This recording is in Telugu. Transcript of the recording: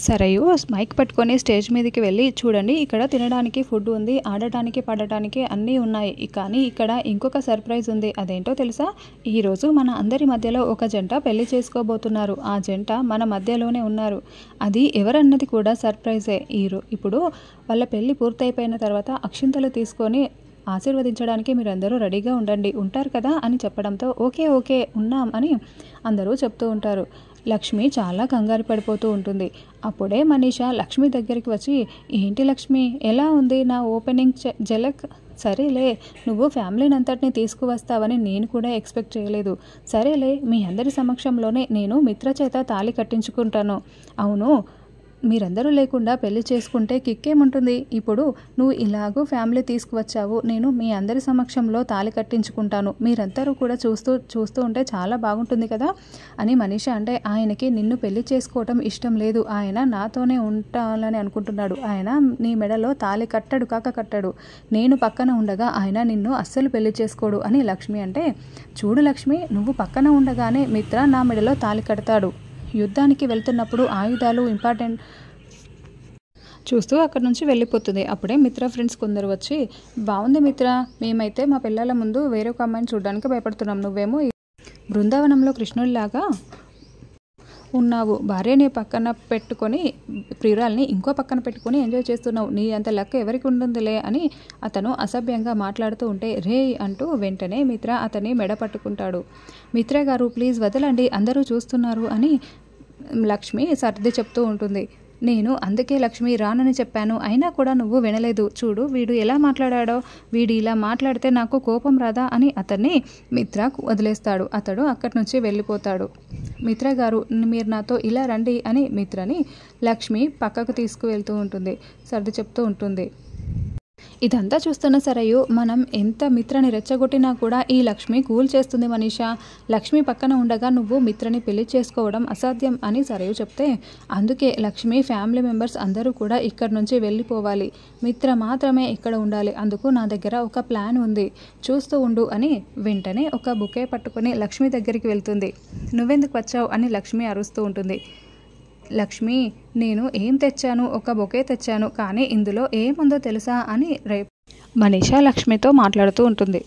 సరయు మైక్ పట్టుకొని స్టేజ్ మీదకి వెళ్ళి, చూడండి ఇక్కడ తినడానికి ఫుడ్ ఉంది, ఆడటానికి పాడటానికి అన్నీ ఉన్నాయి, కానీ ఇక్కడ ఇంకొక సర్ప్రైజ్ ఉంది. అదేంటో తెలుసా? ఈరోజు మన అందరి మధ్యలో ఒక జంట పెళ్లి చేసుకోబోతున్నారు. ఆ జంట మన మధ్యలోనే ఉన్నారు. అది ఎవరన్నది కూడా సర్ప్రైజే. ఇప్పుడు వాళ్ళ పెళ్లి పూర్తయిపోయిన తర్వాత అక్షింతలు తీసుకొని ఆశీర్వదించడానికి మీరందరూ రెడీగా ఉండండి, ఉంటారు కదా అని చెప్పడంతో ఓకే ఓకే ఉన్నాం అని అందరూ చెప్తూ ఉంటారు. లక్ష్మి చాలా కంగారు పడిపోతూ ఉంటుంది. అప్పుడే మనీషా లక్ష్మి దగ్గరికి వచ్చి, ఏంటి లక్ష్మి, ఎలా ఉంది నా ఓపెనింగ్ జలక్? సరేలే, నువ్వు ఫ్యామిలీని అంతటిని తీసుకువస్తావని నేను కూడా ఎక్స్పెక్ట్ చేయలేదు. సరేలే, మీ అందరి సమక్షంలోనే నేను మిత్ర చేత తాళి కట్టించుకుంటాను. అవును, మీరందరూ లేకుండా పెళ్లి చేసుకుంటే కిక్కేముంటుంది? ఇప్పుడు నువ్వు ఇలాగూ ఫ్యామిలీ తీసుకువచ్చావు, నేను మీ అందరి సమక్షంలో తాళి కట్టించుకుంటాను, మీరందరూ కూడా చూస్తూ ఉంటే చాలా బాగుంటుంది కదా అని మనీషా అంటే, ఆయనకి నిన్ను పెళ్లి చేసుకోవటం ఇష్టం లేదు, ఆయన నాతోనే ఉంటానని అనుకుంటున్నాడు, ఆయన నీ మెడలో తాళి కట్టడు, నేను పక్కన ఉండగా ఆయన నిన్ను అస్సలు పెళ్లి చేసుకోడు అని లక్ష్మి అంటే, చూడు లక్ష్మి, నువ్వు పక్కన ఉండగానే మిత్ర నా మెడలో తాళి కడతాడు. యుద్ధానికి వెళ్తున్నప్పుడు ఆయుధాలు ఇంపార్టెంట్ చూస్తూ అక్కడి నుంచి వెళ్ళిపోతుంది. అప్పుడే మిత్ర ఫ్రెండ్స్ కొందరు వచ్చి, బాగుంది మిత్ర, మేమైతే మా పిల్లల ముందు వేరొక అమ్మాయిని చూడడానికి భయపడుతున్నాం, నువ్వేమో బృందావనంలో కృష్ణుడిలాగా ఉన్నావు, భార్యని పక్కన పెట్టుకొని ప్రియురాల్ని ఇంకో పక్కన పెట్టుకొని ఎంజాయ్ చేస్తున్నావు, నీ అంత లెక్క ఎవరికి ఉంటుందిలే అని అతను అసభ్యంగా మాట్లాడుతూ ఉంటే, రే అంటూ వెంటనే మిత్ర అతన్ని మెడ పట్టుకుంటాడు. మిత్ర గారు ప్లీజ్ వదలండి, అందరూ చూస్తున్నారు అని లక్ష్మి సర్ది చెప్తూ ఉంటుంది. నేను అందుకే లక్ష్మి రానని చెప్పాను, అయినా కూడా నువ్వు వినలేదు. చూడు వీడు ఎలా మాట్లాడాడో, వీడు ఇలా మాట్లాడితే నాకు కోపం రాదా అని అతన్ని మిత్ర వదిలేస్తాడు. అతడు అక్కడి నుంచి వెళ్ళిపోతాడు. మిత్ర గారు మీరు నాతో ఇలా రండి అని మిత్రని లక్ష్మి పక్కకు తీసుకువెళ్తూ ఉంటుంది, సర్ది చెప్తూ ఉంటుంది. ఇదంతా చూస్తున్న సరయు, మనం ఎంత మిత్రని రెచ్చగొట్టినా కూడా ఈ లక్ష్మి కూల్ చేస్తుంది మనీషా, లక్ష్మి పక్కన ఉండగా నువ్వు మిత్రని పెళ్లి చేసుకోవడం అసాధ్యం అని సరయు చెప్తే, అందుకే లక్ష్మి ఫ్యామిలీ మెంబర్స్ అందరూ కూడా ఇక్కడి నుంచి వెళ్ళిపోవాలి, మిత్ర మాత్రమే ఇక్కడ ఉండాలి, అందుకు నా దగ్గర ఒక ప్లాన్ ఉంది, చూస్తూ ఉండు అని వెంటనే ఒక బుకే పట్టుకొని లక్ష్మి దగ్గరికి వెళ్తుంది. నువ్వెందుకు వచ్చావు అని లక్ష్మి అరుస్తూ ఉంటుంది. లక్ష్మి, నేను ఏం తెచ్చాను, ఒక బొకే తెచ్చాను, కానీ ఇందులో ఏముందో తెలుసా అని మనీషా లక్ష్మితో మాట్లాడుతూ ఉంటుంది.